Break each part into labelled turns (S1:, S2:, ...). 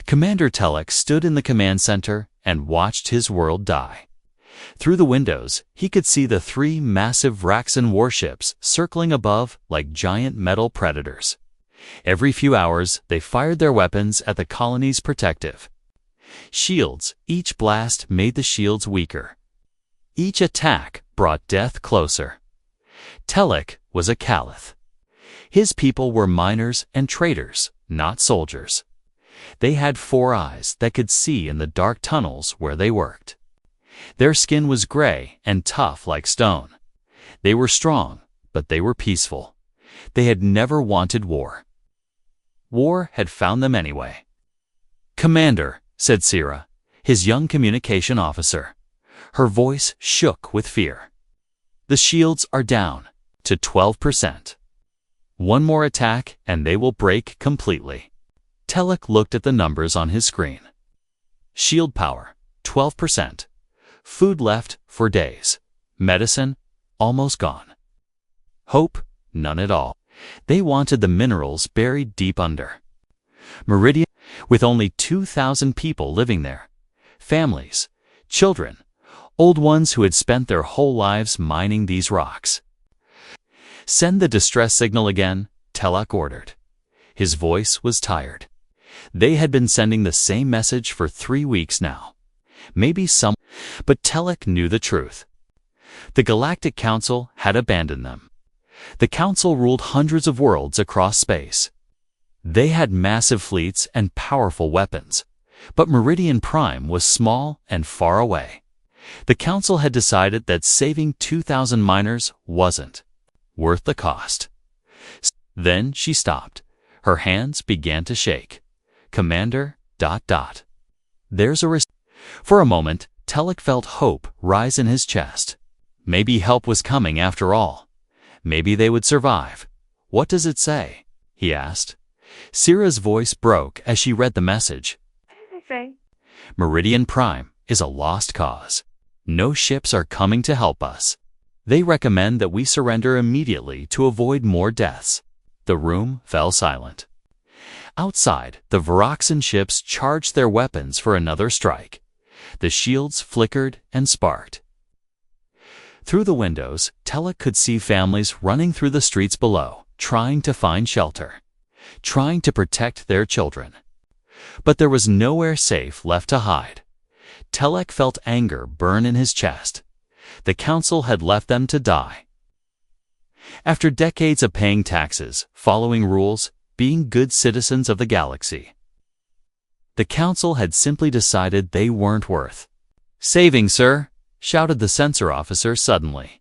S1: Commander Telek stood in the command center and watched his world die. Through the windows, he could see the 3 massive Vraxan warships circling above like giant metal predators. Every few hours, they fired their weapons at the colony's protective shields. Each blast made the shields weaker. Each attack brought death closer. Telek was a Caliph. His people were miners and traders, not soldiers. They had 4 eyes that could see in the dark tunnels where they worked. Their skin was gray and tough like stone. They were strong, but they were peaceful. They had never wanted war. War had found them anyway. "Commander," said Sira, his young communication officer. Her voice shook with fear. "The shields are down to 12%. One more attack and they will break completely." Telek looked at the numbers on his screen. Shield power, 12%. Food left for days. Medicine, almost gone. Hope, none at all. They wanted the minerals buried deep under. Meridian, with only 2,000 people living there. Families, children, old ones who had spent their whole lives mining these rocks. "Send the distress signal again," Telek ordered. His voice was tired. They had been sending the same message for 3 weeks now. But Telek knew the truth. The Galactic Council had abandoned them. The Council ruled hundreds of worlds across space. They had massive fleets and powerful weapons, but Meridian Prime was small and far away. The Council had decided that saving 2,000 miners wasn't worth the cost. Then she stopped. Her hands began to shake. "Commander, ... There's a risk." For a moment, Telek felt hope rise in his chest. Maybe help was coming after all. Maybe they would survive. "What does it say?" he asked. Sira's voice broke as she read the message. "Meridian Prime is a lost cause. No ships are coming to help us. They recommend that we surrender immediately to avoid more deaths." The room fell silent. Outside, the Vraxan ships charged their weapons for another strike. The shields flickered and sparked. Through the windows, Telek could see families running through the streets below, trying to find shelter, trying to protect their children. But there was nowhere safe left to hide. Telek felt anger burn in his chest. The Council had left them to die. After decades of paying taxes, following rules, being good citizens of the galaxy, the Council had simply decided they weren't worth saving, sir, shouted the sensor officer suddenly.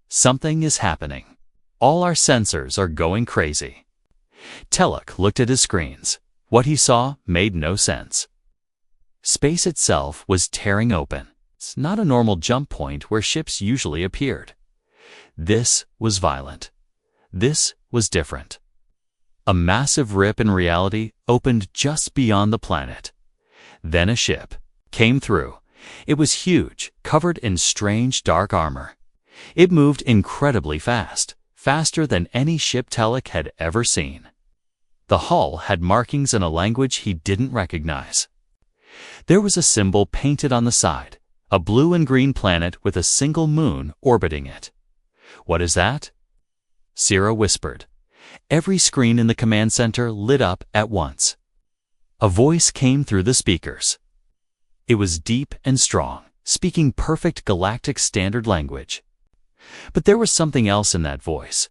S1: "Something is happening. All our sensors are going crazy." Telek looked at his screens. What he saw made no sense. Space itself was tearing open. It's not a normal jump point where ships usually appeared. This was violent. This was different. A massive rip in reality opened just beyond the planet. Then a ship came through. It was huge, covered in strange dark armor. It moved incredibly fast, faster than any ship Telek had ever seen. The hull had markings in a language he didn't recognize. There was a symbol painted on the side, a blue and green planet with a single moon orbiting it. "What is that?" Sira whispered. Every screen in the command center lit up at once. A voice came through the speakers. It was deep and strong, speaking perfect galactic standard language. But there was something else in that voice.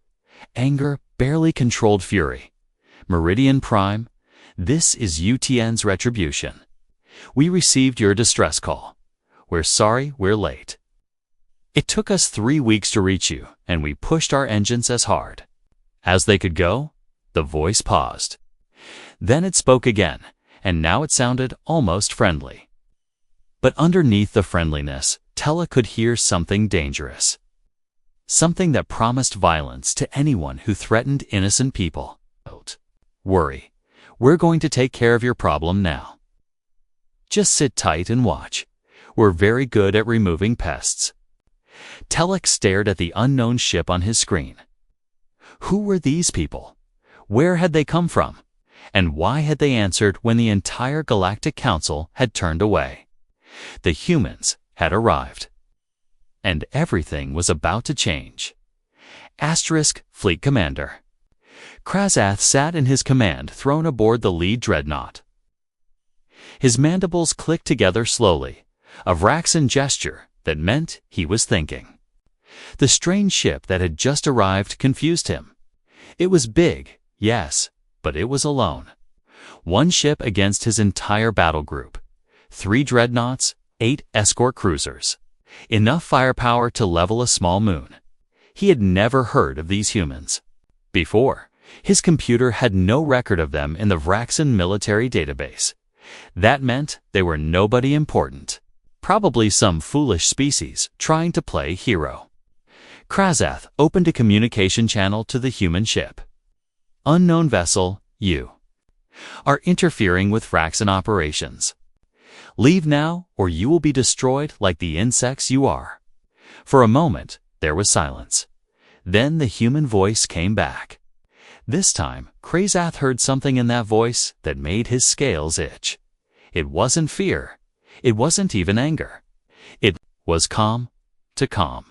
S1: Anger, barely controlled fury. "Meridian Prime, this is UTN's retribution. We received your distress call. We're sorry we're late. It took us 3 weeks to reach you, and we pushed our engines as hard as they could go." The voice paused. Then it spoke again, and now it sounded almost friendly. But underneath the friendliness, Telek could hear something dangerous. Something that promised violence to anyone who threatened innocent people. "Don't worry. We're going to take care of your problem now. Just sit tight and watch. We're very good at removing pests." Telek stared at the unknown ship on his screen. Who were these people? Where had they come from? And why had they answered when the entire Galactic Council had turned away? The humans had arrived. And everything was about to change. Asterisk Fleet Commander. Krasath sat in his command throne aboard the lead dreadnought. His mandibles clicked together slowly, a Vraxan gesture that meant he was thinking. The strange ship that had just arrived confused him. It was big, yes, but it was alone. One ship against his entire battle group. 3 dreadnoughts, 8 escort cruisers. Enough firepower to level a small moon. He had never heard of these humans. Before, his computer had no record of them in the Vraxan military database. That meant they were nobody important. Probably some foolish species trying to play hero. Krasath opened a communication channel to the human ship. Unknown vessel, you are interfering with Vraxan operations. Leave now, or you will be destroyed like the insects you are. For a moment, there was silence. Then the human voice came back. This time, Krasath heard something in that voice that made his scales itch. It wasn't fear. It wasn't even anger. It was calm to calm.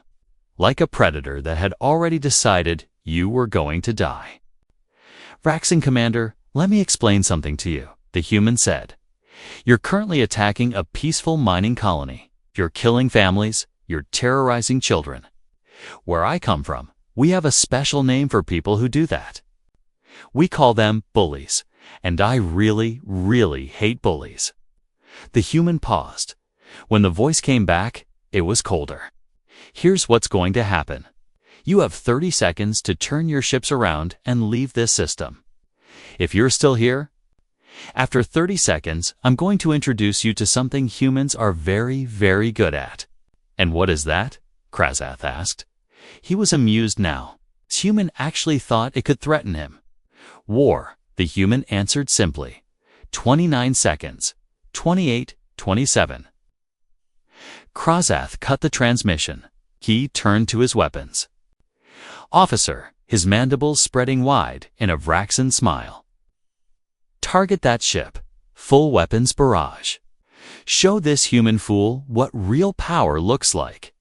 S1: Like a predator that had already decided you were going to die. Vraxan Commander, let me explain something to you, the human said. You're currently attacking a peaceful mining colony. You're killing families. You're terrorizing children. Where I come from, we have a special name for people who do that. We call them bullies, and I really, really hate bullies. The human paused. When the voice came back, it was colder. Here's what's going to happen. You have 30 seconds to turn your ships around and leave this system. If you're still here, after 30 seconds, I'm going to introduce you to something humans are very, very good at. And what is that? Krasath asked. He was amused now. This human actually thought it could threaten him. War, the human answered simply. 29 seconds. 28, 27. Krasath cut the transmission. He turned to his weapons. Officer, his mandibles spreading wide in a Vraxan smile. Target that ship. Full weapons barrage. Show this human fool what real power looks like.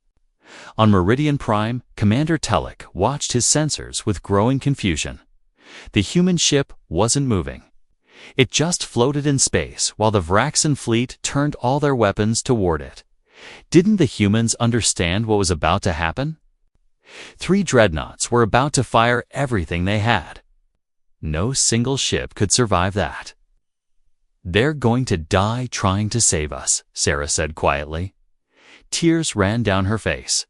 S1: On Meridian Prime, Commander Telek watched his sensors with growing confusion. The human ship wasn't moving. It just floated in space while the Vraxan fleet turned all their weapons toward it. Didn't the humans understand what was about to happen? 3 dreadnoughts were about to fire everything they had. No single ship could survive that. They're going to die trying to save us, Sarah said quietly. Tears ran down her face.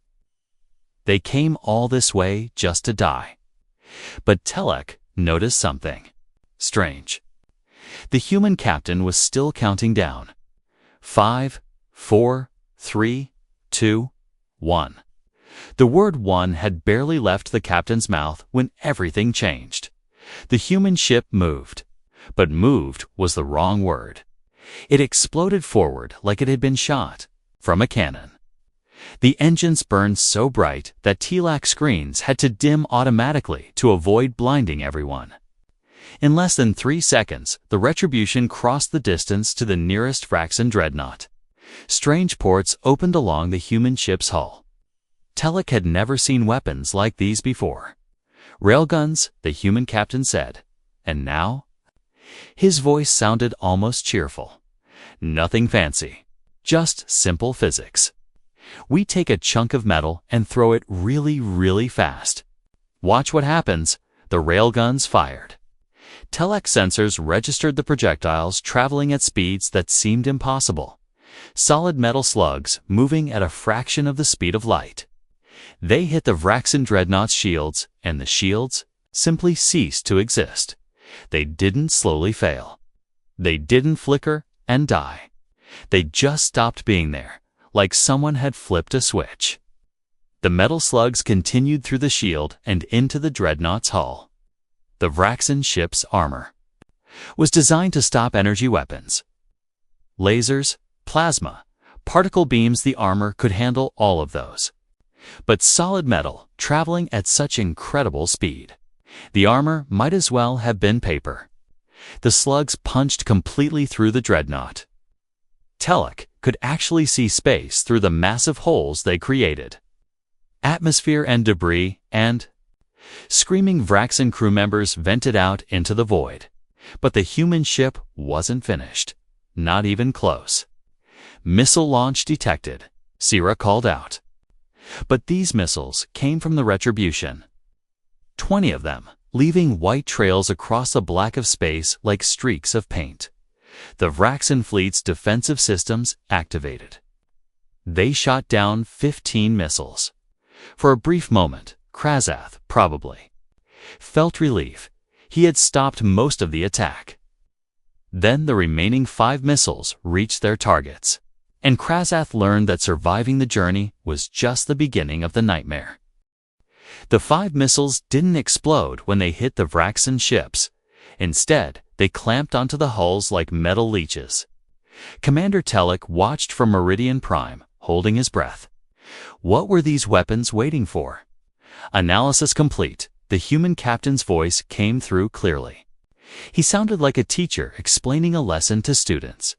S1: They came all this way just to die. But Telek noticed something strange. The human captain was still counting down. 5, 4, 3, 2, 1. The word 1 had barely left the captain's mouth when everything changed. The human ship moved. But moved was the wrong word. It exploded forward like it had been shot from a cannon. The engines burned so bright that TLAC screens had to dim automatically to avoid blinding everyone. In less than 3 seconds, the Retribution crossed the distance to the nearest Vraxan dreadnought. Strange ports opened along the human ship's hull. Telek had never seen weapons like these before. Railguns, the human captain said. And now? His voice sounded almost cheerful. Nothing fancy. Just simple physics. We take a chunk of metal and throw it really, really fast. Watch what happens. The railguns fired. Telek sensors registered the projectiles traveling at speeds that seemed impossible. Solid metal slugs moving at a fraction of the speed of light. They hit the Vraxan dreadnought's shields, and the shields simply ceased to exist. They didn't slowly fail. They didn't flicker and die. They just stopped being there, like someone had flipped a switch. The metal slugs continued through the shield and into the dreadnought's hull. The Vraxan ship's armor was designed to stop energy weapons. Lasers, plasma, particle beams, the armor could handle all of those. But solid metal, traveling at such incredible speed. The armor might as well have been paper. The slugs punched completely through the dreadnought. Telek could actually see space through the massive holes they created. Atmosphere and debris and screaming Vraxan crew members vented out into the void. But the human ship wasn't finished. Not even close. Missile launch detected, Sierra called out. But these missiles came from the Retribution. 20 of them, leaving white trails across the black of space like streaks of paint. The Vraxan fleet's defensive systems activated. They shot down 15 missiles. For a brief moment, Krasath, probably, felt relief. He had stopped most of the attack. Then the remaining 5 missiles reached their targets, and Krasath learned that surviving the journey was just the beginning of the nightmare. The 5 missiles didn't explode when they hit the Vraxan ships. Instead, they clamped onto the hulls like metal leeches. Commander Telek watched from Meridian Prime, holding his breath. What were these weapons waiting for? Analysis complete. The human captain's voice came through clearly. He sounded like a teacher explaining a lesson to students.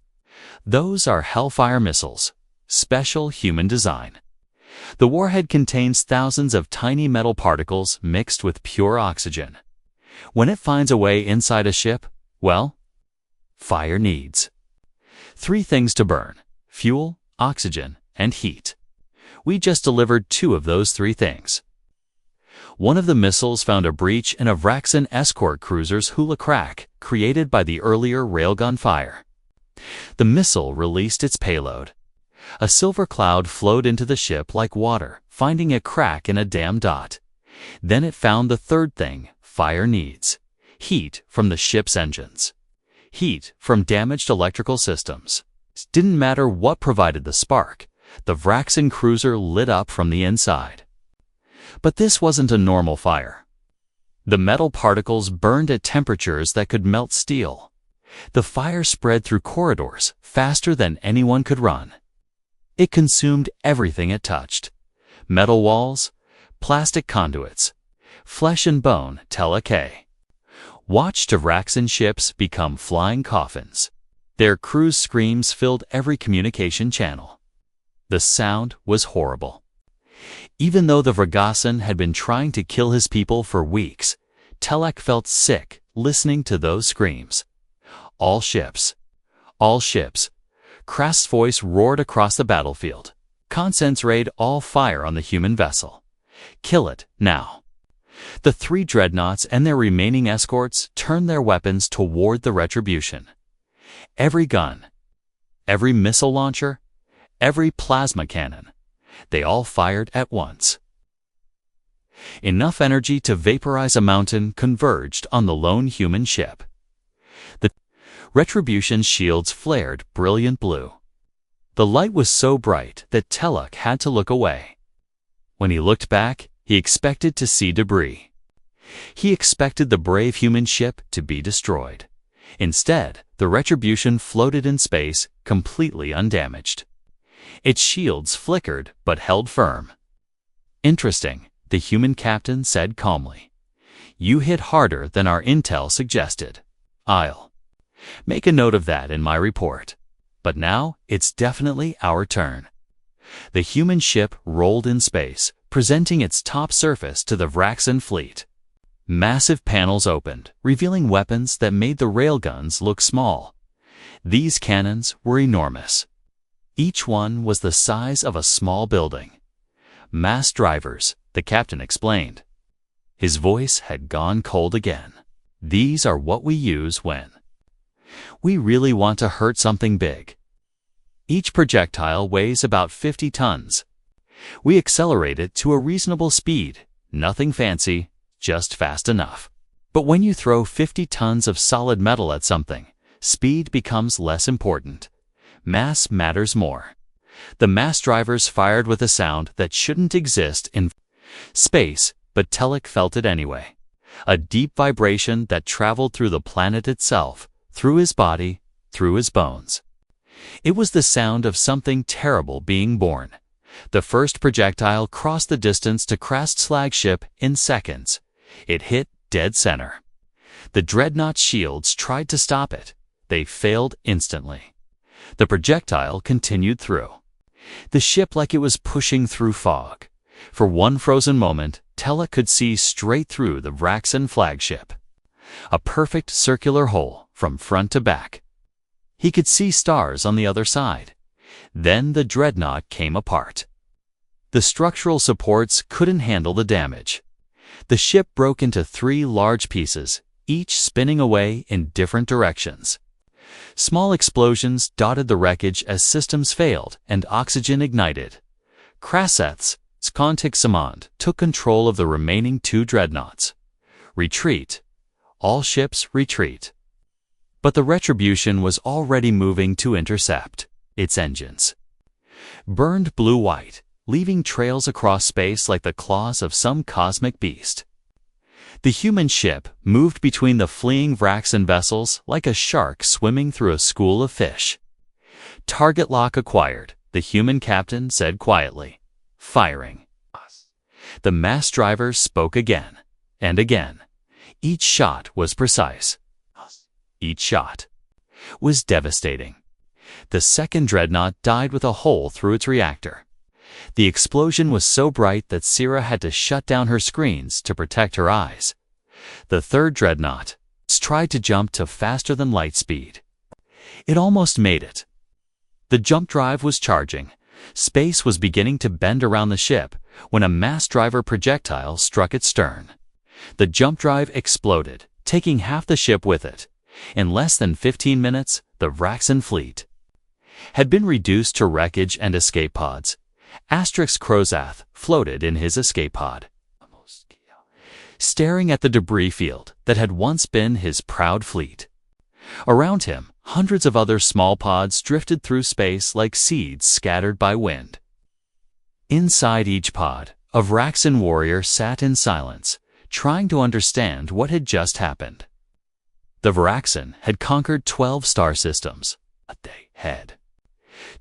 S1: Those are Hellfire missiles, special human design. The warhead contains thousands of tiny metal particles mixed with pure oxygen. When it finds a way inside a ship, well, fire needs 3 things to burn: fuel, oxygen, and heat. We just delivered 2 of those 3 things. One of the missiles found a breach in a Vraxan escort cruiser's hula crack created by the earlier railgun fire. The missile released its payload. A silver cloud flowed into the ship like water, finding a crack in a damn dot. Then it found the third thing fire needs: heat from the ship's engines. Heat from damaged electrical systems. It didn't matter what provided the spark. The Vraxan cruiser lit up from the inside. But this wasn't a normal fire. The metal particles burned at temperatures that could melt steel. The fire spread through corridors faster than anyone could run. It consumed everything it touched: metal walls, plastic conduits, flesh and bone. Telek watched Vraxan ships become flying coffins. Their crew's screams filled every communication channel. The sound was horrible. Even though the Vragasan had been trying to kill his people for weeks, Telek felt sick listening to those screams. All ships. All ships. Krast's voice roared across the battlefield. Concentrate all fire on the human vessel. Kill it, now. The 3 dreadnoughts and their remaining escorts turned their weapons toward the Retribution. Every gun, every missile launcher, every plasma cannon, they all fired at once. Enough energy to vaporize a mountain converged on the lone human ship. The Retribution's shields flared brilliant blue. The light was so bright that Telek had to look away. When he looked back, he expected to see debris. He expected the brave human ship to be destroyed. Instead, the Retribution floated in space, completely undamaged. Its shields flickered but held firm. Interesting, the human captain said calmly. You hit harder than our intel suggested. I'll make a note of that in my report. But now, it's definitely our turn. The human ship rolled in space, presenting its top surface to the Vraxan fleet. Massive panels opened, revealing weapons that made the railguns look small. These cannons were enormous. Each one was the size of a small building. Mass drivers, the captain explained. His voice had gone cold again. These are what we use when we really want to hurt something big. Each projectile weighs about 50 tons. We accelerate it to a reasonable speed, nothing fancy, just fast enough. But when you throw 50 tons of solid metal at something, speed becomes less important. Mass matters more. The mass drivers fired with a sound that shouldn't exist in space, but Telek felt it anyway. A deep vibration that traveled through the planet itself, through his body, through his bones. It was the sound of something terrible being born. The first projectile crossed the distance to Krast's flagship in seconds. It hit dead center. The dreadnought's shields tried to stop it. They failed instantly. The projectile continued through. The ship like it was pushing through fog. For one frozen moment, Telek could see straight through the Vraxan flagship. A perfect circular hole from front to back. He could see stars on the other side. Then the dreadnought came apart. The structural supports couldn't handle the damage. The ship broke into 3 large pieces, each spinning away in different directions. Small explosions dotted the wreckage as systems failed and oxygen ignited. Kraseth's Skontik took control of the remaining 2 dreadnoughts. Retreat. All ships retreat. But the Retribution was already moving to intercept. Its engines burned blue-white, leaving trails across space like the claws of some cosmic beast. The human ship moved between the fleeing Vraxan vessels like a shark swimming through a school of fish. Target lock acquired, the human captain said quietly. Firing. The mass driver spoke again and again. Each shot was precise. Each shot was devastating. The second dreadnought died with a hole through its reactor. The explosion was so bright that Sira had to shut down her screens to protect her eyes. The third dreadnought tried to jump to faster than light speed. It almost made it. The jump drive was charging. Space was beginning to bend around the ship when a mass driver projectile struck its stern. The jump drive exploded, taking half the ship with it. In less than 15 minutes, the Vraxan fleet had been reduced to wreckage and escape pods. Kraseth floated in his escape pod, staring at the debris field that had once been his proud fleet. Around him, hundreds of other small pods drifted through space like seeds scattered by wind. Inside each pod, a Vraxan warrior sat in silence, trying to understand what had just happened. The Vraxan had conquered 12 star systems. They had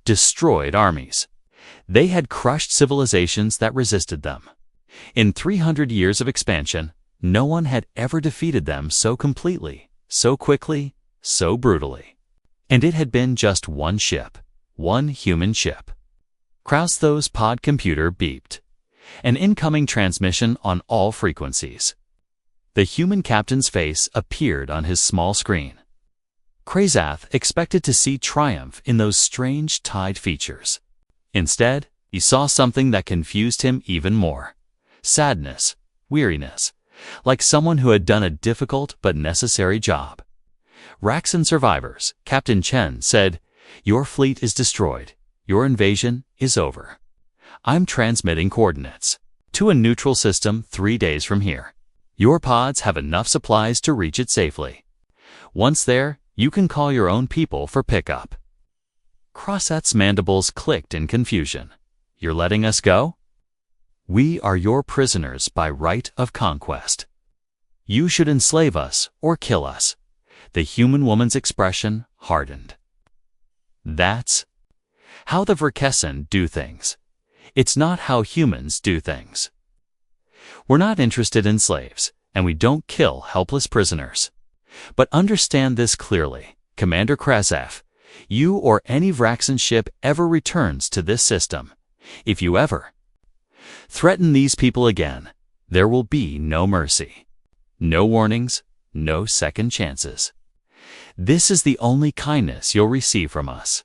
S1: destroyed armies. They had crushed civilizations that resisted them. In 300 years of expansion, no one had ever defeated them so completely, so quickly, so brutally. And it had been just one ship, one human ship. Kraseth's pod computer beeped. An incoming transmission on all frequencies. The human captain's face appeared on his small screen. Kraseth expected to see triumph in those strange tied features. Instead, he saw something that confused him even more. Sadness, weariness, like someone who had done a difficult but necessary job. Vraxan survivors, Captain Chen said, "Your fleet is destroyed. Your invasion is over. I'm transmitting coordinates to a neutral system 3 days from here. Your pods have enough supplies to reach it safely. Once there, you can call your own people for pickup." Kraseth's mandibles clicked in confusion. "You're letting us go? We are your prisoners by right of conquest. You should enslave us or kill us." The human woman's expression hardened. That's how the Vraxan do things. It's not how humans do things. We're not interested in slaves, and we don't kill helpless prisoners. But understand this clearly, Commander Kraseth. You or any Vraxan ship ever returns to this system, if you ever threaten these people again, there will be no mercy. No warnings, no second chances. This is the only kindness you'll receive from us.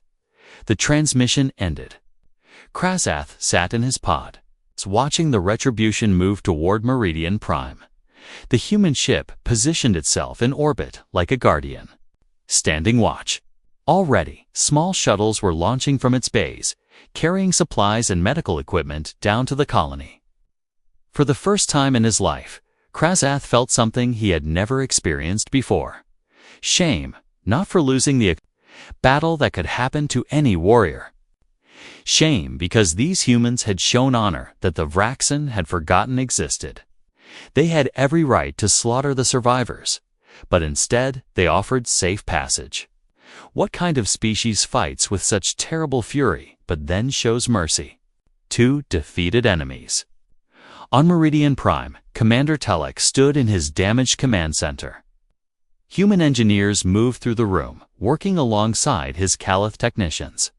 S1: The transmission ended. Kraseth sat in his pod, watching the Retribution move toward Meridian Prime. The human ship positioned itself in orbit like a guardian, standing watch. Already, small shuttles were launching from its bays, carrying supplies and medical equipment down to the colony. For the first time in his life, Kraseth felt something he had never experienced before. Shame, not for losing the battle that could happen to any warrior. Shame because these humans had shown honor that the Vraxan had forgotten existed. They had every right to slaughter the survivors, but instead they offered safe passage. What kind of species fights with such terrible fury but then shows mercy? 2 defeated enemies. On Meridian Prime, Commander Telek stood in his damaged command center. Human engineers moved through the room, working alongside his Caliph technicians.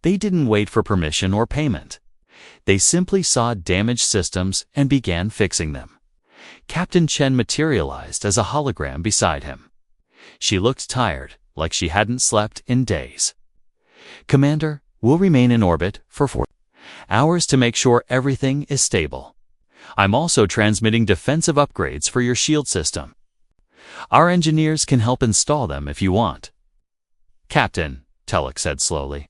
S1: They didn't wait for permission or payment. They simply saw damaged systems and began fixing them. Captain Chen materialized as a hologram beside him. She looked tired, like she hadn't slept in days. "Commander, we'll remain in orbit for 4 hours to make sure everything is stable. I'm also transmitting defensive upgrades for your shield system. Our engineers can help install them if you want." "Captain," Telek said slowly,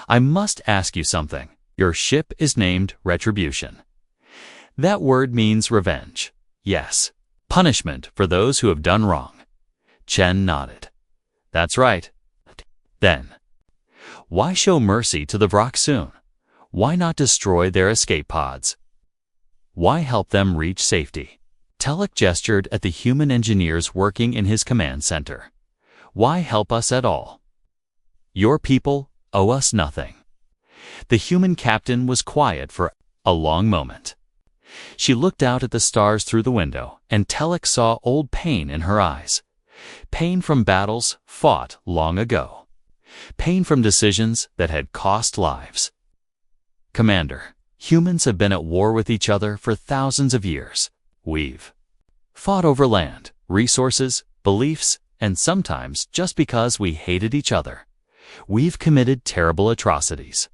S1: "I must ask you something. Your ship is named Retribution. That word means revenge. Yes, punishment for those who have done wrong." Chen nodded. "That's right. Then, why show mercy to the Vrok soon? Why not destroy their escape pods? Why help them reach safety?" Telek gestured at the human engineers working in his command center. "Why help us at all? Your people owe us nothing." The human captain was quiet for a long moment. She looked out at the stars through the window, and Telek saw old pain in her eyes. Pain from battles fought long ago. Pain from decisions that had cost lives. "Commander, humans have been at war with each other for thousands of years. We've fought over land, resources, beliefs, and sometimes just because we hated each other. We've committed terrible atrocities.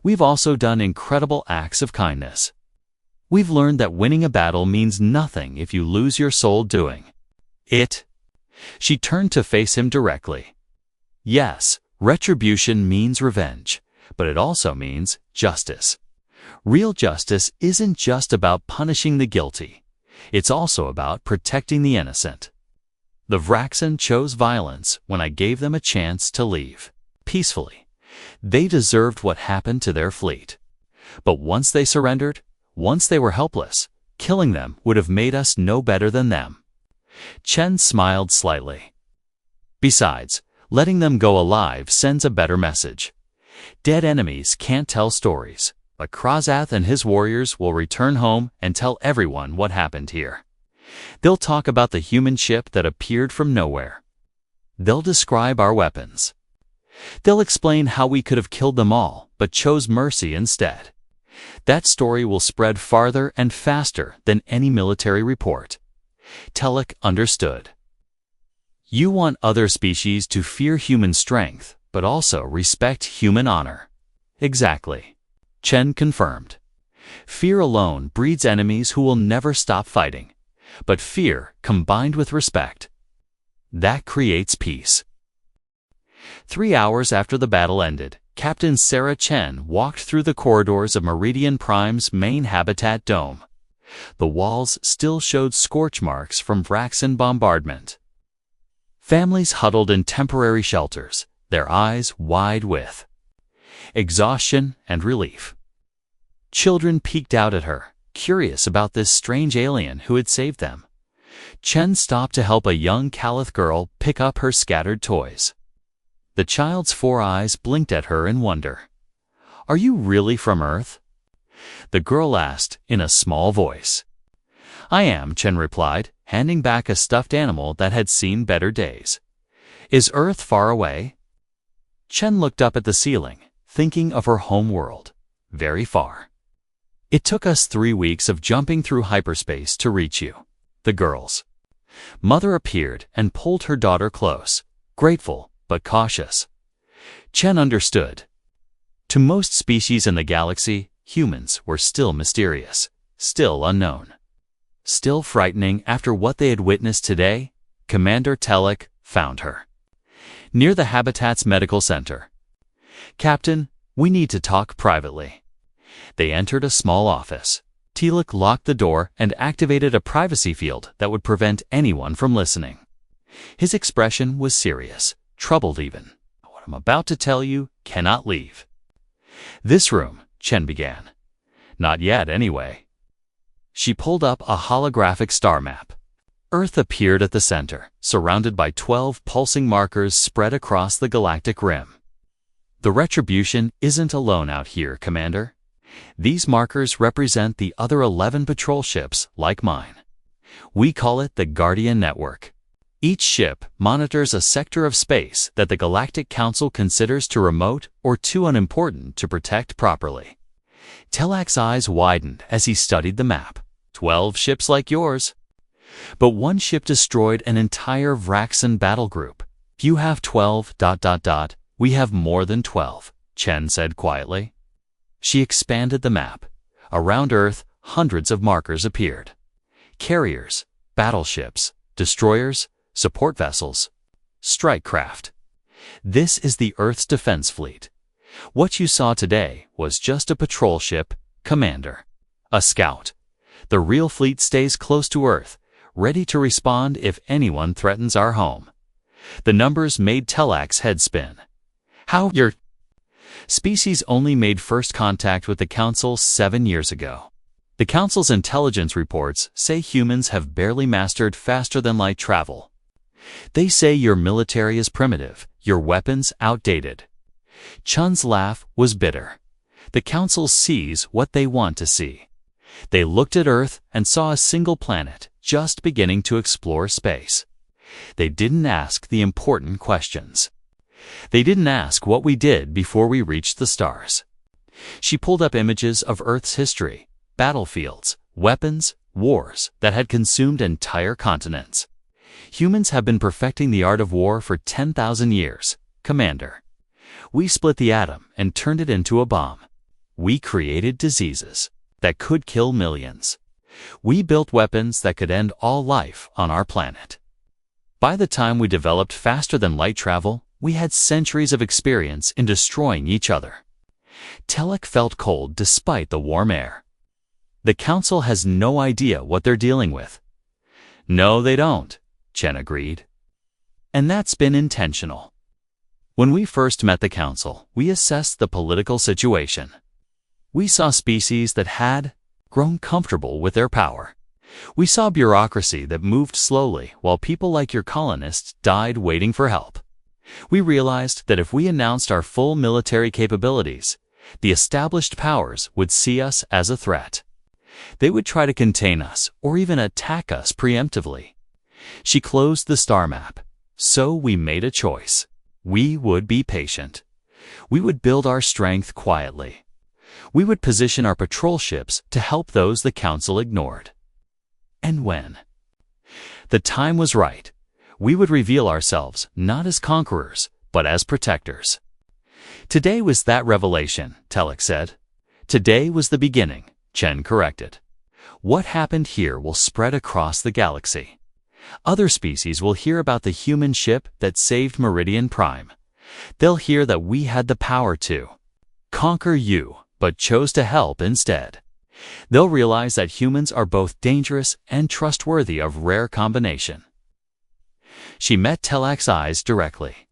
S1: We've also done incredible acts of kindness. We've learned that winning a battle means nothing if you lose your soul doing it." She turned to face him directly. "Yes, retribution means revenge, but it also means justice. Real justice isn't just about punishing the guilty. It's also about protecting the innocent. The Vraxan chose violence when I gave them a chance to leave peacefully. They deserved what happened to their fleet. But once they surrendered, once they were helpless, killing them would have made us no better than them." Chen smiled slightly. "Besides, letting them go alive sends a better message. Dead enemies can't tell stories, but Krazath and his warriors will return home and tell everyone what happened here. They'll talk about the human ship that appeared from nowhere. They'll describe our weapons. They'll explain how we could have killed them all, but chose mercy instead. That story will spread farther and faster than any military report." Telek understood. "You want other species to fear human strength, but also respect human honor." "Exactly," Chen confirmed. "Fear alone breeds enemies who will never stop fighting. But fear, combined with respect, that creates peace." 3 hours after the battle ended, Captain Sarah Chen walked through the corridors of Meridian Prime's main habitat dome. The walls still showed scorch marks from Vraxan bombardment. Families huddled in temporary shelters, their eyes wide with exhaustion and relief. Children peeked out at her, curious about this strange alien who had saved them. Chen stopped to help a young Caliph girl pick up her scattered toys. The child's 4 eyes blinked at her in wonder. "Are you really from Earth?" the girl asked in a small voice. "I am," Chen replied, handing back a stuffed animal that had seen better days. "Is Earth far away?" Chen looked up at the ceiling, thinking of her home world. "Very far. It took us 3 weeks of jumping through hyperspace to reach you." The girl's mother appeared and pulled her daughter close, grateful but cautious. Chen understood. To most species in the galaxy, humans were still mysterious, still unknown, still frightening. After what they had witnessed today, Commander Telek found her near the habitat's medical center. "Captain, we need to talk privately." They entered a small office. Telek locked the door and activated a privacy field that would prevent anyone from listening. His expression was serious, troubled even. "What I'm about to tell you cannot leave this room," Chen began. "Not yet, anyway." She pulled up a holographic star map. Earth appeared at the center, surrounded by 12 pulsing markers spread across the galactic rim. "The Retribution isn't alone out here, Commander. These markers represent the other 11 patrol ships like mine. We call it the Guardian Network. Each ship monitors a sector of space that the Galactic Council considers too remote or too unimportant to protect properly. Telak's eyes widened as he studied the map. 12 ships like yours. But one ship destroyed an entire Vraxan battle group. You have 12... We have more than 12, Chen said quietly. She expanded the map. Around Earth, hundreds of markers appeared. Carriers, battleships, destroyers, support vessels, strike craft. This is the Earth's defense fleet. What you saw today was just a patrol ship, Commander. A scout. The real fleet stays close to Earth, ready to respond if anyone threatens our home. The numbers made Telak's head spin. How your species only made first contact with the Council 7 years ago. The Council's intelligence reports say humans have barely mastered faster-than-light travel. They say your military is primitive, your weapons outdated. Chun's laugh was bitter. The Council sees what they want to see. They looked at Earth and saw a single planet just beginning to explore space. They didn't ask the important questions. They didn't ask what we did before we reached the stars. She pulled up images of Earth's history, battlefields, weapons, wars that had consumed entire continents. Humans have been perfecting the art of war for 10,000 years, Commander. We split the atom and turned it into a bomb. We created diseases that could kill millions. We built weapons that could end all life on our planet. By the time we developed faster-than-light travel, we had centuries of experience in destroying each other. Telak felt cold despite the warm air. The Council has no idea what they're dealing with. No, they don't, Chen agreed. And that's been intentional. When we first met the Council, we assessed the political situation. We saw species that had grown comfortable with their power. We saw bureaucracy that moved slowly while people like your colonists died waiting for help. We realized that if we announced our full military capabilities, the established powers would see us as a threat. They would try to contain us or even attack us preemptively. She closed the star map. So we made a choice. We would be patient. We would build our strength quietly. We would position our patrol ships to help those the Council ignored. And when the time was right, we would reveal ourselves not as conquerors, but as protectors. Today was that revelation, Telak said. Today was the beginning, Chen corrected. What happened here will spread across the galaxy. Other species will hear about the human ship that saved Meridian Prime. They'll hear that we had the power to conquer you, but chose to help instead. They'll realize that humans are both dangerous and trustworthy of rare combination. She met Telak's eyes directly.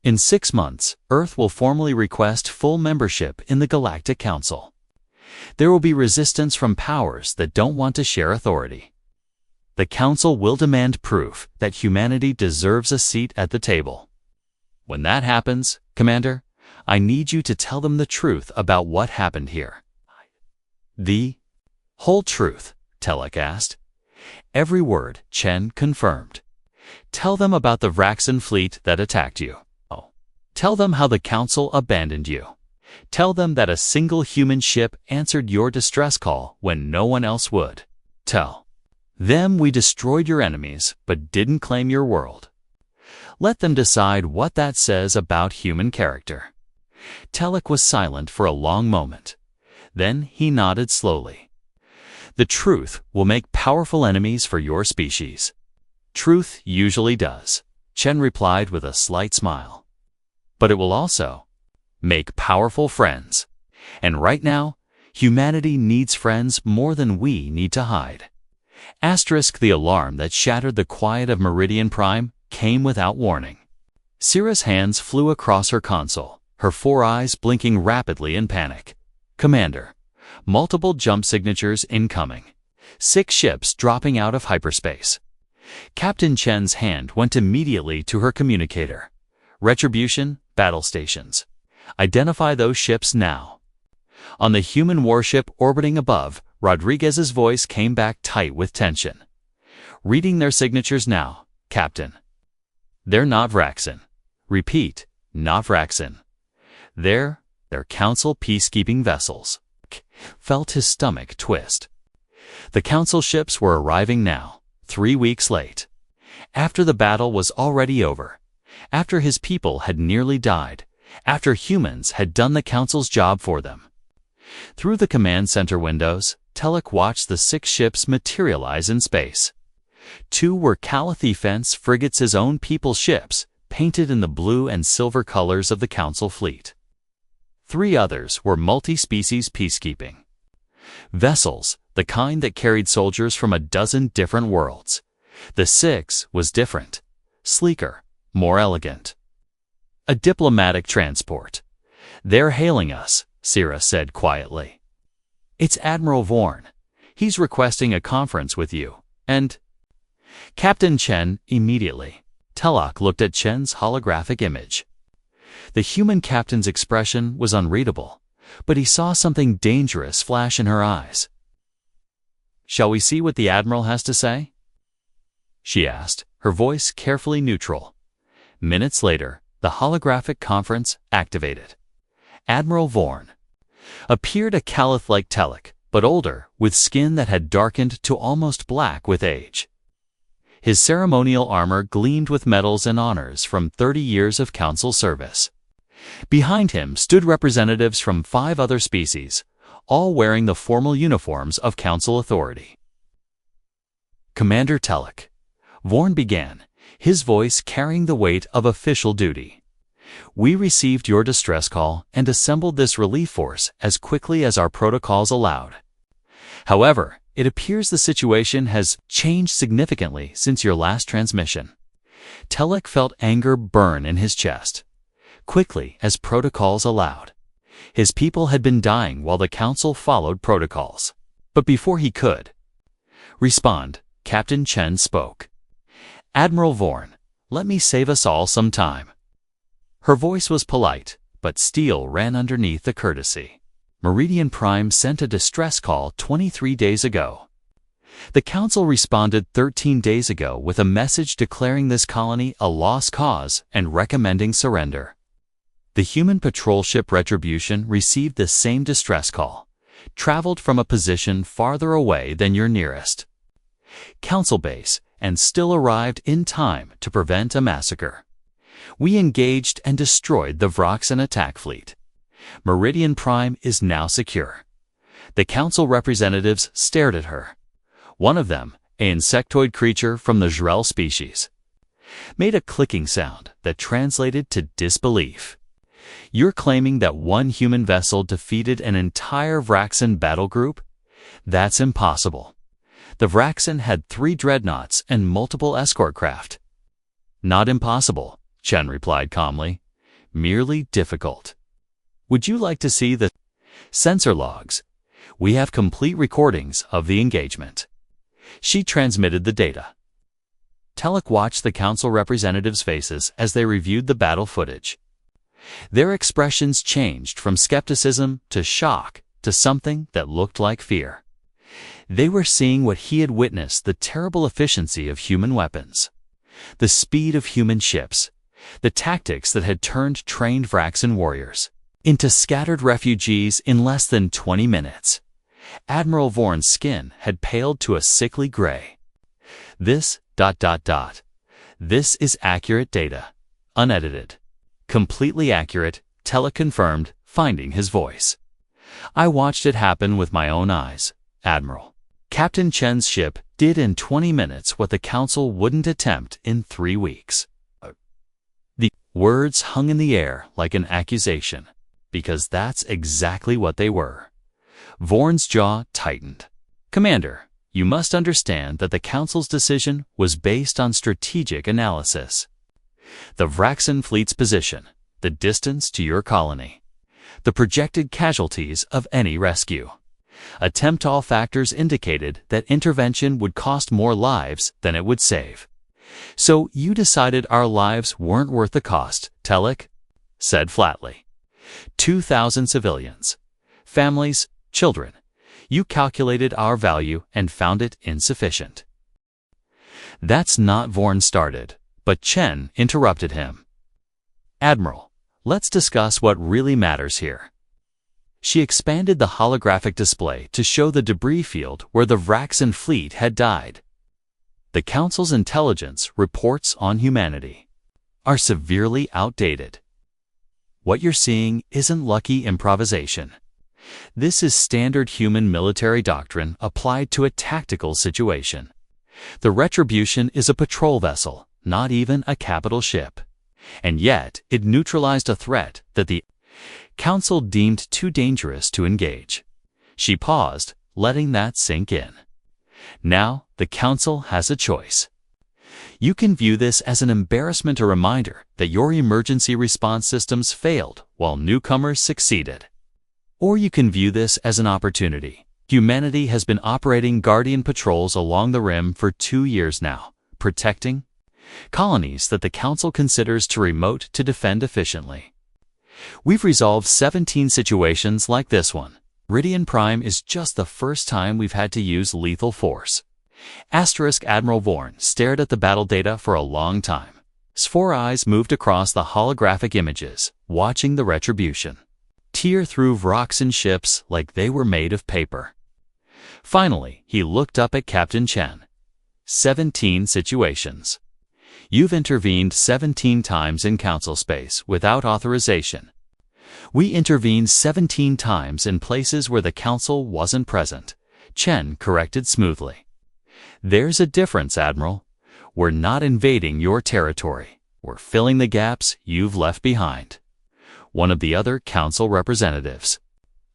S1: In 6 months, Earth will formally request full membership in the Galactic Council. There will be resistance from powers that don't want to share authority. The Council will demand proof that humanity deserves a seat at the table. When that happens, Commander, I need you to tell them the truth about what happened here. The whole truth, Telak asked. Every word, Chen confirmed. Tell them about the Vraxan fleet that attacked you. Oh. Tell them how the Council abandoned you. Tell them that a single human ship answered your distress call when no one else would. Tell them we destroyed your enemies but didn't claim your world. Let them decide what that says about human character. Telak was silent for a long moment. Then he nodded slowly. The truth will make powerful enemies for your species. Truth usually does, Chen replied with a slight smile. But it will also make powerful friends. And right now, humanity needs friends more than we need to hide. The alarm that shattered the quiet of Meridian Prime came without warning. Syrah's hands flew across her console, her 4 eyes blinking rapidly in panic. Commander, multiple jump signatures incoming. 6 ships dropping out of hyperspace. Captain Chen's hand went immediately to her communicator. Retribution, battle stations. Identify those ships now. On the human warship orbiting above, Rodriguez's voice came back tight with tension. Reading their signatures now, Captain. They're not Vraxen. Repeat, not Vraxen. They're Council peacekeeping vessels. Felt his stomach twist. The Council ships were arriving now, 3 weeks late. After the battle was already over. After his people had nearly died. After humans had done the Council's job for them. Through the command center windows, Telek watched the 6 ships materialize in space. 2 were Calathefense frigates' own people's ships, painted in the blue and silver colors of the Council fleet. 3 others were multi-species peacekeeping vessels, the kind that carried soldiers from a dozen different worlds. The 6th was different, sleeker, more elegant. A diplomatic transport. They're hailing us, Sira said quietly. It's Admiral Vorn. He's requesting a conference with you, and... Captain Chen immediately. Telek looked at Chen's holographic image. The human captain's expression was unreadable, but he saw something dangerous flash in her eyes. "Shall we see what the Admiral has to say?" she asked, her voice carefully neutral. Minutes later, the holographic conference activated. Admiral Vorn appeared a Calath like Telek, but older, with skin that had darkened to almost black with age. His ceremonial armor gleamed with medals and honors from 30 years of Council service. Behind him stood representatives from 5 other species, all wearing the formal uniforms of Council authority. "Commander Telek," Vorn began, his voice carrying the weight of official duty. "We received your distress call and assembled this relief force as quickly as our protocols allowed. However, it appears the situation has changed significantly since your last transmission." Telek felt anger burn in his chest. Quickly as protocols allowed. His people had been dying while the Council followed protocols. But before he could respond, Captain Chen spoke. "Admiral Vorn, let me save us all some time." Her voice was polite, but steel ran underneath the courtesy. Meridian Prime sent a distress call 23 days ago. The Council responded 13 days ago with a message declaring this colony a lost cause and recommending surrender. The human patrol ship Retribution received the same distress call, traveled from a position farther away than your nearest Council base, and still arrived in time to prevent a massacre. We engaged and destroyed the Vraxen attack fleet. Meridian Prime is now secure. The Council representatives stared at her. One of them, an insectoid creature from the Jrel species, made a clicking sound that translated to disbelief. "You're claiming that one human vessel defeated an entire Vraxen battle group? That's impossible. The Vraxen had 3 dreadnoughts and multiple escort craft." "Not impossible," Chen replied calmly. "Merely difficult. Would you like to see the sensor logs? We have complete recordings of the engagement." She transmitted the data. Telek watched the Council representatives' faces as they reviewed the battle footage. Their expressions changed from skepticism to shock to something that looked like fear. They were seeing what he had witnessed: the terrible efficiency of human weapons, the speed of human ships, the tactics that had turned trained Vraxen warriors into scattered refugees in less than 20 minutes. Admiral Vorn's skin had paled to a sickly gray. This is accurate data. Unedited. Completely accurate, Telek confirmed, finding his voice. "I watched it happen with my own eyes, Admiral. Captain Chen's ship did in 20 minutes what the Council wouldn't attempt in 3 weeks." The words hung in the air like an accusation, because that's exactly what they were. Vorn's jaw tightened. "Commander, you must understand that the Council's decision was based on strategic analysis. The Vraxen fleet's position, the distance to your colony, the projected casualties of any rescue. Attempt all factors indicated that intervention would cost more lives than it would save. So you decided our lives weren't worth the cost," Telek said flatly. 2,000 civilians, families, children. You calculated our value and found it insufficient. That's not Vorn started, but Chen interrupted him. Admiral, let's discuss what really matters here. She expanded the holographic display to show the debris field where the Vraxan fleet had died. The Council's intelligence reports on humanity are severely outdated. What you're seeing isn't lucky improvisation. This is standard human military doctrine applied to a tactical situation. The Retribution is a patrol vessel, not even a capital ship. And yet, it neutralized a threat that the Council deemed too dangerous to engage. She paused, letting that sink in. Now, the Council has a choice. You can view this as an embarrassment or reminder that your emergency response systems failed while newcomers succeeded. Or you can view this as an opportunity. Humanity has been operating Guardian patrols along the rim for 2 years now, protecting colonies that the Council considers too remote to defend efficiently. We've resolved 17 situations like this one. Meridian Prime is just the first time we've had to use lethal force. Admiral Vorn stared at the battle data for a long time. His 4 eyes moved across the holographic images, watching the Retribution tear through Vraxan ships like they were made of paper. Finally, he looked up at Captain Chen. 17 situations. You've intervened 17 times in Council space without authorization. We intervened 17 times in places where the Council wasn't present, Chen corrected smoothly. There's a difference, Admiral. We're not invading your territory. We're filling the gaps you've left behind. One of the other Council representatives,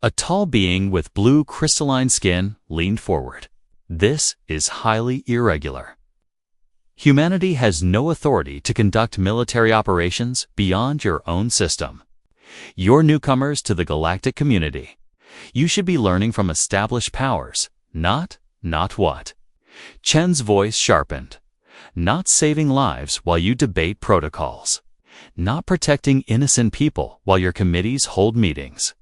S1: a tall being with blue crystalline skin, leaned forward. This is highly irregular. Humanity has no authority to conduct military operations beyond your own system. You're newcomers to the galactic community. You should be learning from established powers, not what? Chen's voice sharpened. Not saving lives while you debate protocols. Not protecting innocent people while your committees hold meetings.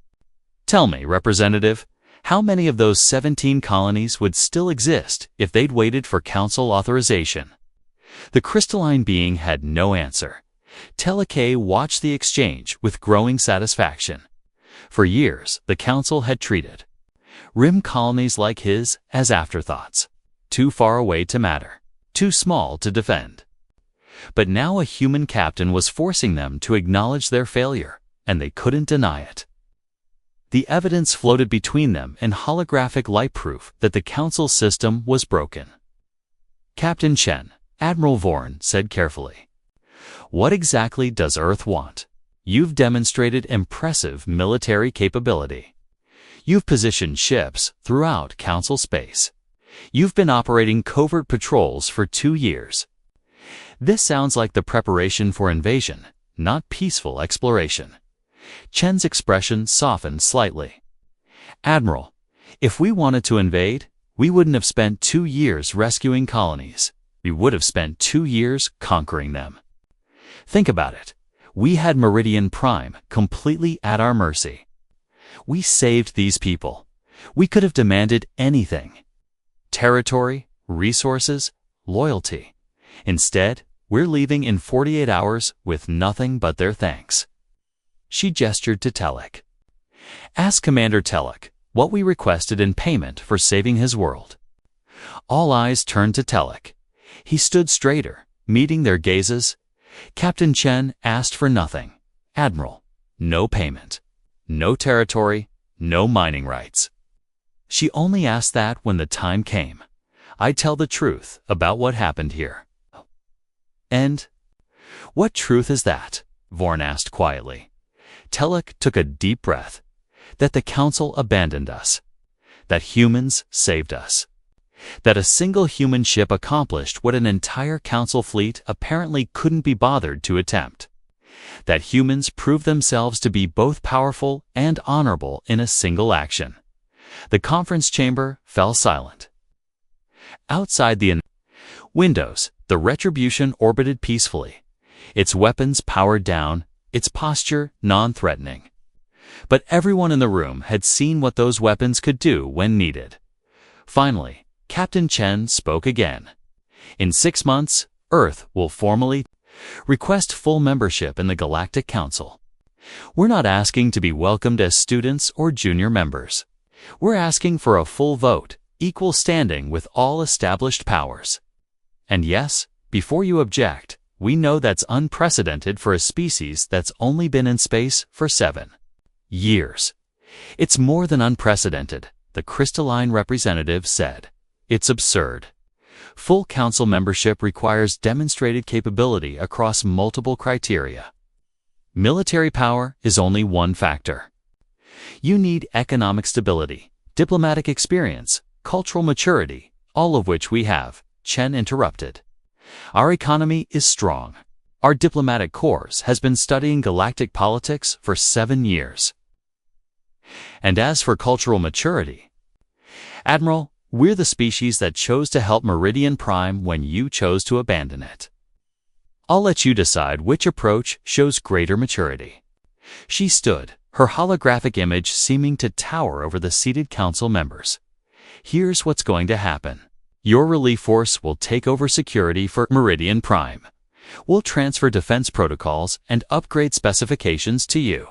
S1: Tell me, Representative, how many of those 17 colonies would still exist if they'd waited for Council authorization? The crystalline being had no answer. Telekay watched the exchange with growing satisfaction. For years, the Council had treated rim colonies like his as afterthoughts, too far away to matter, too small to defend. But now a human captain was forcing them to acknowledge their failure, and they couldn't deny it. The evidence floated between them in holographic light proof that the Council system was broken. Captain Chen, Admiral Vorn said carefully, "What exactly does Earth want? You've demonstrated impressive military capability. You've positioned ships throughout Council space. You've been operating covert patrols for 2 years. This sounds like the preparation for invasion, not peaceful exploration." Chen's expression softened slightly. "Admiral, if we wanted to invade, we wouldn't have spent 2 years rescuing colonies. We would have spent 2 years conquering them. Think about it. We had Meridian Prime completely at our mercy. We saved these people. We could have demanded anything. Territory, resources, loyalty. Instead, we're leaving in 48 hours with nothing but their thanks." She gestured to Telek. "Ask Commander Telek what we requested in payment for saving his world." All eyes turned to Telek. He stood straighter, meeting their gazes. Captain Chen asked for nothing. "Admiral, no payment, no territory, no mining rights. She only asked that when the time came. I'd tell the truth about what happened here." "And what truth is that?" Vorn asked quietly. Telek took a deep breath. "That the Council abandoned us. That humans saved us. That a single human ship accomplished what an entire Council fleet apparently couldn't be bothered to attempt. That humans proved themselves to be both powerful and honorable in a single action." The conference chamber fell silent. Outside the windows, the Retribution orbited peacefully, its weapons powered down, its posture non-threatening. But everyone in the room had seen what those weapons could do when needed. Finally, Captain Chen spoke again. In 6 months, Earth will formally request full membership in the Galactic Council. We're not asking to be welcomed as students or junior members. We're asking for a full vote, equal standing with all established powers. And yes, before you object, we know that's unprecedented for a species that's only been in space for 7 years. It's more than unprecedented, the crystalline representative said. It's absurd. Full council membership requires demonstrated capability across multiple criteria. Military power is only one factor. You need economic stability, diplomatic experience, cultural maturity, all of which we have, Chen interrupted. Our economy is strong. Our diplomatic corps has been studying galactic politics for 7 years. And as for cultural maturity, Admiral, we're the species that chose to help Meridian Prime when you chose to abandon it. I'll let you decide which approach shows greater maturity. She stood, her holographic image seeming to tower over the seated council members. Here's what's going to happen. Your relief force will take over security for Meridian Prime. We'll transfer defense protocols and upgrade specifications to you.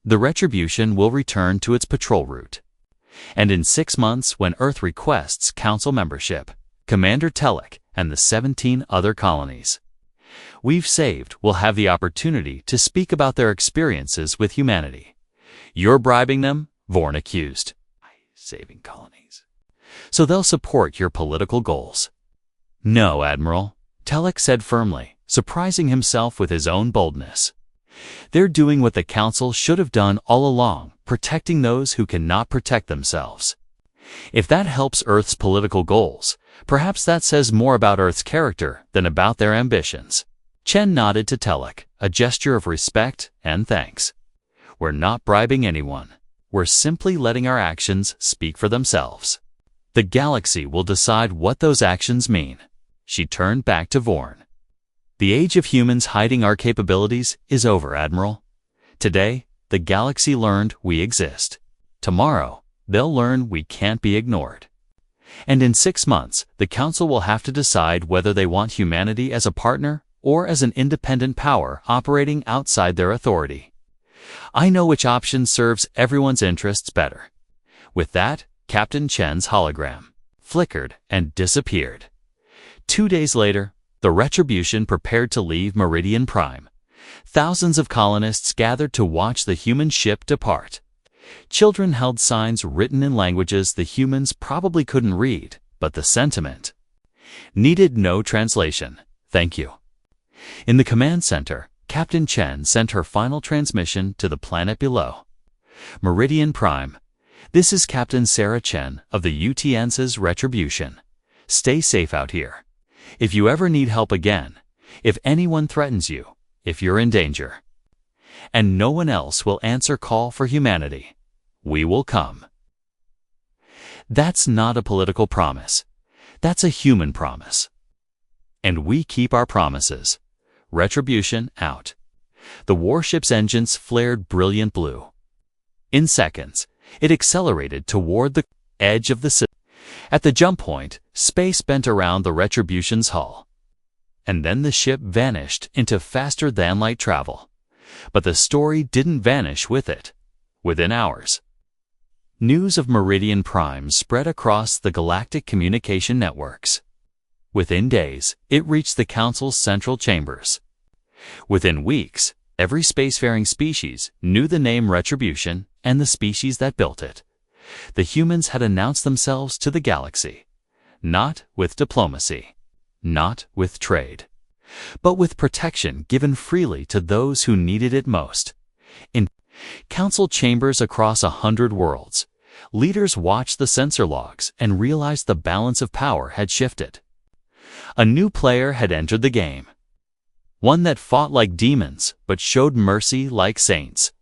S1: The Retribution will return to its patrol route. And in 6 months, when Earth requests council membership, Commander Telek and the 17 other colonies we've saved will have the opportunity to speak about their experiences with humanity. You're bribing them, Vorn accused. Saving colonies. So they'll support your political goals. No, Admiral, Telek said firmly, surprising himself with his own boldness. They're doing what the Council should have done all along, protecting those who cannot protect themselves. If that helps Earth's political goals, perhaps that says more about Earth's character than about their ambitions. Chen nodded to Telek, a gesture of respect and thanks. We're not bribing anyone. We're simply letting our actions speak for themselves. The galaxy will decide what those actions mean. She turned back to Vorn. The age of humans hiding our capabilities is over, Admiral. Today, the galaxy learned we exist. Tomorrow, they'll learn we can't be ignored. And in 6 months, the Council will have to decide whether they want humanity as a partner or as an independent power operating outside their authority. I know which option serves everyone's interests better. With that, Captain Chen's hologram flickered and disappeared. 2 days later, the Retribution prepared to leave Meridian Prime. Thousands of colonists gathered to watch the human ship depart. Children held signs written in languages the humans probably couldn't read, but the sentiment needed no translation. Thank you. In the command center, Captain Chen sent her final transmission to the planet below. Meridian Prime. This is Captain Sarah Chen of the UTNS's Retribution. Stay safe out here. If you ever need help again, if anyone threatens you, if you're in danger, and no one else will answer call for humanity, we will come. That's not a political promise. That's a human promise. And we keep our promises. Retribution out. The warship's engines flared brilliant blue. In seconds, it accelerated toward the edge of the system. At the jump point, space bent around the Retribution's hull. And then the ship vanished into faster-than-light travel. But the story didn't vanish with it. Within hours, news of Meridian Prime spread across the galactic communication networks. Within days, it reached the Council's central chambers. Within weeks, every spacefaring species knew the name Retribution and the species that built it. The humans had announced themselves to the galaxy, not with diplomacy, not with trade, but with protection given freely to those who needed it most. In council chambers across 100 worlds, leaders watched the sensor logs and realized the balance of power had shifted. A new player had entered the game. One that fought like demons but showed mercy like saints.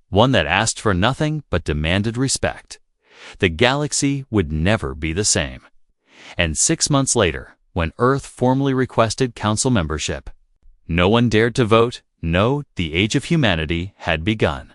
S1: One that asked for nothing but demanded respect. The galaxy would never be the same. And 6 months later, when Earth formally requested council membership, no one dared to vote. No, the age of humanity had begun.